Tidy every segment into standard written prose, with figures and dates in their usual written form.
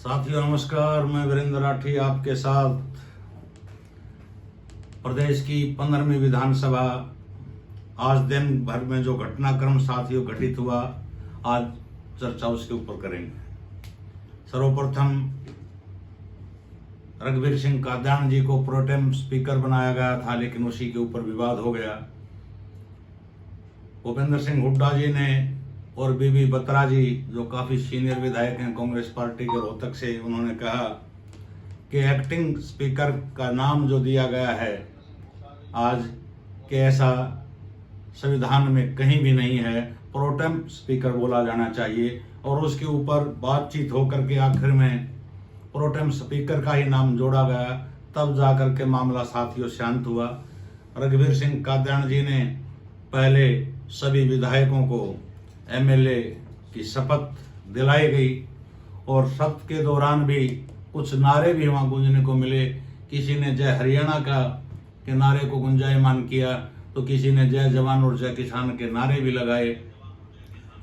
साथियों नमस्कार, मैं वीरेंद्र राठी आपके साथ प्रदेश की 15वीं विधानसभा आज दिन भर में जो घटनाक्रम साथियों घटित हुआ, आज चर्चा उसके ऊपर करेंगे। सर्वप्रथम रघुवीर सिंह कादयान जी को प्रोटेम स्पीकर बनाया गया था, लेकिन उसी के ऊपर विवाद हो गया। भूपेंद्र सिंह हुड्डा जी ने और बीबी बत्रा जी, जो काफी सीनियर विधायक हैं कांग्रेस पार्टी के रोहतक से, उन्होंने कहा कि एक्टिंग स्पीकर का नाम जो दिया गया है आज के ऐसा संविधान में कहीं भी नहीं है, प्रोटेम स्पीकर बोला जाना चाहिए। और उसके ऊपर बातचीत होकर के आखिर में प्रोटेम स्पीकर का ही नाम जोड़ा गया, तब जाकर के मामला साथियों शांत हुआ। रघुवीर सिंह कादयान जी ने पहले सभी विधायकों को एमएलए की शपथ दिलाई गई और शपथ के दौरान भी कुछ नारे भी वहां गूंजने को मिले। किसी ने जय हरियाणा के नारे को गुंजायमान किया, तो किसी ने जय जवान और जय किसान के नारे भी लगाए।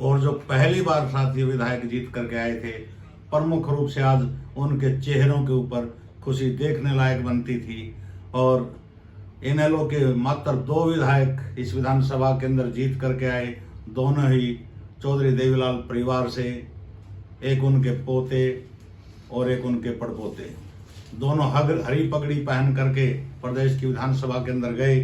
और जो पहली बार साथी विधायक जीत करके आए थे, प्रमुख रूप से आज उनके चेहरों के ऊपर खुशी देखने लायक बनती थी। और इनेलो के मात्र 2 विधायक इस विधानसभा के अंदर जीत करके आए, दोनों ही चौधरी देवीलाल परिवार से, एक उनके पोते और एक उनके पड़पोते। दोनों हरी पगड़ी पहन करके प्रदेश की विधानसभा के अंदर गए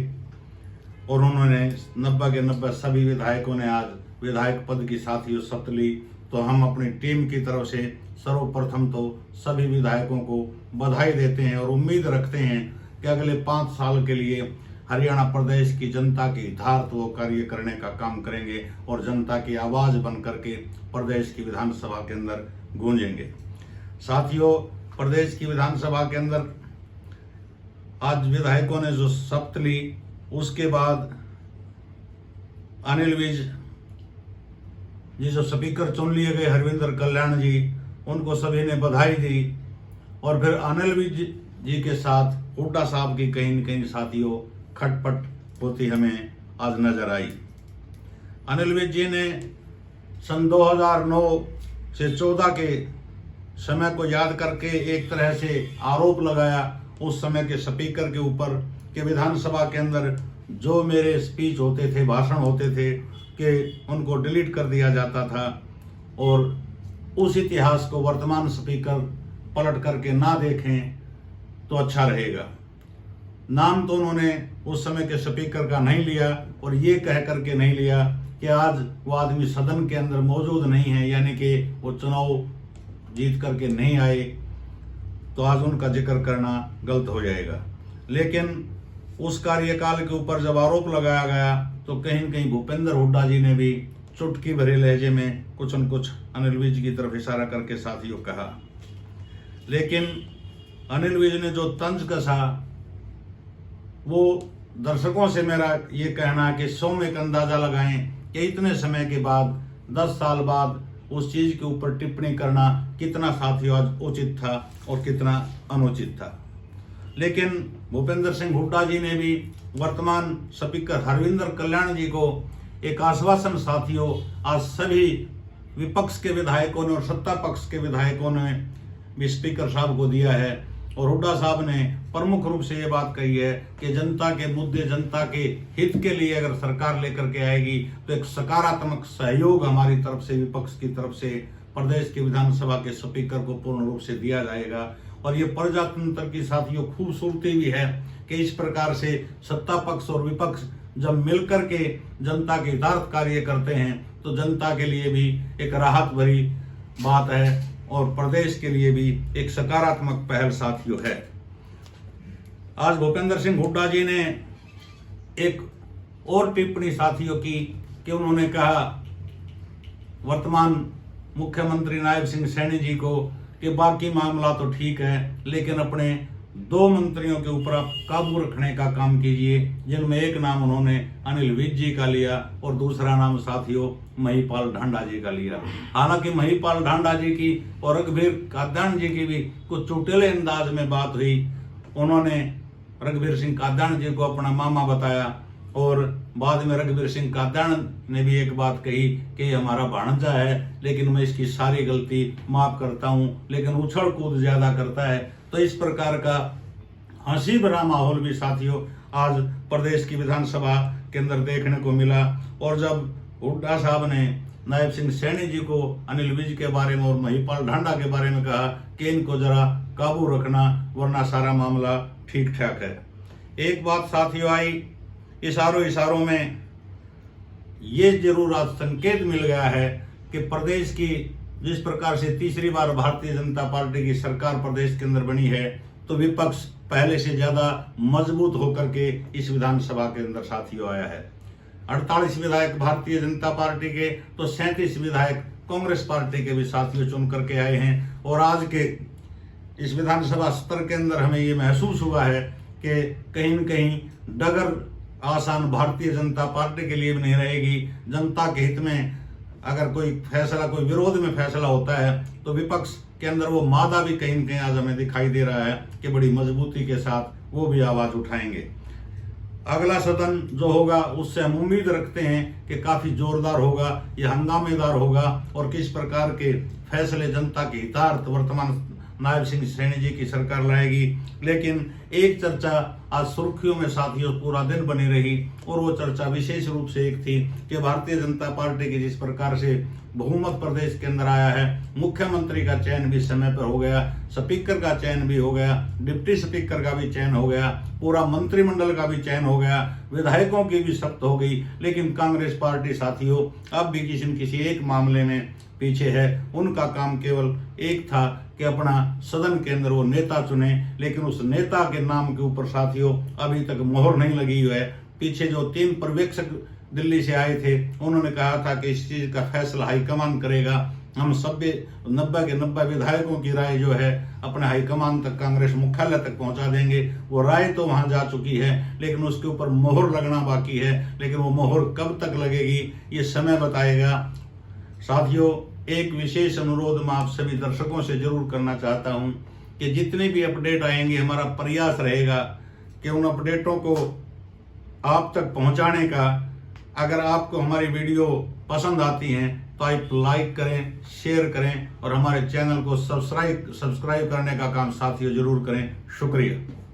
और उन्होंने 90 के 90 सभी विधायकों ने आज विधायक पद की साथियों शपथ ली। तो हम अपनी टीम की तरफ से सर्वप्रथम तो सभी विधायकों को बधाई देते हैं और उम्मीद रखते हैं कि अगले 5 साल के लिए हरियाणा प्रदेश की जनता की हितार्थ वो कार्य करने का काम करेंगे और जनता की आवाज बन करके प्रदेश की विधानसभा के अंदर गूंजेंगे। साथियों, प्रदेश की विधानसभा के अंदर आज विधायकों ने जो शपथ ली, उसके बाद अनिल विज जी जो स्पीकर चुन लिए गए, हरविंदर कल्याण जी, उनको सभी ने बधाई दी। और फिर अनिल विज जी के साथ हुड्डा साहब की कहीं न कहीं साथियों खटपट होती हमें आज नजर आई। अनिल विज जी ने सन 2009 से 14 के समय को याद करके एक तरह से आरोप लगाया उस समय के स्पीकर के ऊपर कि विधानसभा के अंदर जो मेरे स्पीच होते थे, भाषण होते थे, कि उनको डिलीट कर दिया जाता था। और उस इतिहास को वर्तमान स्पीकर पलट करके ना देखें तो अच्छा रहेगा। नाम तो उन्होंने उस समय के स्पीकर का नहीं लिया और ये कह करके नहीं लिया कि आज वो आदमी सदन के अंदर मौजूद नहीं है, यानी कि वो चुनाव जीत करके नहीं आए, तो आज उनका जिक्र करना गलत हो जाएगा। लेकिन उस कार्यकाल के ऊपर जब आरोप लगाया गया तो कहीं न कहीं भूपेंद्र हुड्डा जी ने भी चुटकी भरे लहजे में कुछ न कुछ अनिल विज की तरफ इशारा करके साथियों कहा। लेकिन अनिल विज ने जो तंज कसा, वो दर्शकों से मेरा ये कहना है कि 100 में एक अंदाजा लगाएं कि इतने समय के बाद, 10 साल बाद उस चीज के ऊपर टिप्पणी करना कितना साथियों आज उचित था और कितना अनुचित था। लेकिन भूपेंद्र सिंह हुड्डा जी ने भी वर्तमान स्पीकर हरविंदर कल्याण जी को एक आश्वासन साथियों आज सभी विपक्ष के विधायकों ने और सत्ता पक्ष के विधायकों ने भी स्पीकर साहब को दिया है। और हुड्डा साहब ने प्रमुख रूप से ये बात कही है कि जनता के मुद्दे, जनता के हित के लिए अगर सरकार लेकर के आएगी तो एक सकारात्मक सहयोग हमारी तरफ से, विपक्ष की तरफ से प्रदेश की विधानसभा के स्पीकर को पूर्ण रूप से दिया जाएगा। और ये प्रजातंत्र की साथियों खूबसूरती भी है कि इस प्रकार से सत्ता पक्ष और विपक्ष जब मिलकर के जनता के हितार्थ कार्य करते हैं तो जनता के लिए भी एक राहत भरी बात है और प्रदेश के लिए भी एक सकारात्मक पहल साथियों है। आज भूपेंद्र सिंह हुड्डा जी ने एक और टिप्पणी साथियों की कि उन्होंने कहा वर्तमान मुख्यमंत्री नायब सिंह सैनी जी को कि बाकी मामला तो ठीक है, लेकिन अपने 2 मंत्रियों के ऊपर आप काबू रखने का काम कीजिए, जिनमें एक नाम उन्होंने अनिल विज जी का लिया और दूसरा नाम साथियों महिपाल ढांडा जी का लिया। हालांकि महिपाल ढांडा जी की और रघुवीर कादयान जी की भी कुछ चुटेले अंदाज में बात हुई। उन्होंने रघुवीर सिंह कादयान जी को अपना मामा बताया और बाद में रघुवीर सिंह कादयान ने भी एक बात कही कि ये हमारा भाणजा है, लेकिन मैं इसकी सारी गलती माफ करता हूं, लेकिन उछल कूद ज्यादा करता है। तो इस प्रकार का हंसी भरा माहौल भी साथियों आज प्रदेश की विधानसभा के अंदर देखने को मिला। और जब हुड्डा साहब ने नायब सिंह सैनी जी को अनिल विज के बारे में और महिपाल ढांडा के बारे में कहा कि इनको जरा काबू रखना, वरना सारा मामला ठीक ठाक है। एक बात साथियों आई, इशारों में ये जरूर आज संकेत मिल गया है कि प्रदेश की जिस प्रकार से तीसरी बार भारतीय जनता पार्टी की सरकार प्रदेश के अंदर बनी है, तो विपक्ष पहले से ज्यादा मजबूत होकर के इस विधानसभा के अंदर साथियों आया है। 48 विधायक भारतीय जनता पार्टी के, तो 37 विधायक कांग्रेस पार्टी के भी साथियों चुन करके आए हैं। और आज के इस विधानसभा सत्र के अंदर हमें ये महसूस हुआ है कि कहीं न कहीं डगर आसान भारतीय जनता पार्टी के लिए भी नहीं रहेगी। जनता के हित में अगर कोई फैसला, कोई विरोध में फैसला होता है, तो विपक्ष के अंदर वो मादा भी कहीं न कहीं आज हमें दिखाई दे रहा है कि बड़ी मजबूती के साथ वो भी आवाज उठाएंगे। अगला सदन जो होगा उससे हम उम्मीद रखते हैं कि काफी जोरदार होगा, ये हंगामेदार होगा और किस प्रकार के फैसले जनता के हितार्थ वर्तमान नायब सिंह सैनी जी की सरकार लाएगी। लेकिन एक चर्चा आज सुर्खियों में साथियों पूरा दिन बनी रही, और वो चर्चा विशेष रूप से एक थी कि भारतीय जनता पार्टी की जिस प्रकार से बहुमत प्रदेश के अंदर आया है, मुख्यमंत्री का चयन भी समय पर हो गया, स्पीकर का चयन भी हो गया, डिप्टी स्पीकर का भी चयन हो गया, पूरा मंत्रिमंडल का भी चयन हो गया, विधायकों की भी शपथ हो गई। लेकिन कांग्रेस पार्टी साथियों अब भी किसी न किसी एक मामले में पीछे है। उनका काम केवल एक था कि अपना सदन के अंदर वो नेता चुने, लेकिन उस नेता के नाम के ऊपर साथियों अभी तक मोहर नहीं लगी हुई है। पीछे जो 3 पर्यवेक्षक दिल्ली से आए थे, उन्होंने कहा था कि इस चीज का फैसला हाईकमान करेगा। हम 90 के 90 विधायकों की राय जो है अपने हाईकमान तक, कांग्रेस मुख्यालय तक पहुंचा देंगे। वो राय तो वहां जा चुकी है, लेकिन उसके ऊपर मोहर लगना बाकी है। लेकिन वो मोहर कब तक लगेगी ये समय बताएगा। साथियों, एक विशेष अनुरोध मैं आप सभी दर्शकों से जरूर करना चाहता हूं कि जितने भी अपडेट आएंगे, हमारा प्रयास रहेगा कि उन अपडेटों को आप तक पहुंचाने का। अगर आपको हमारी वीडियो पसंद आती हैं तो आप लाइक करें, शेयर करें और हमारे चैनल को सब्सक्राइब करने का काम साथियों जरूर करें। शुक्रिया।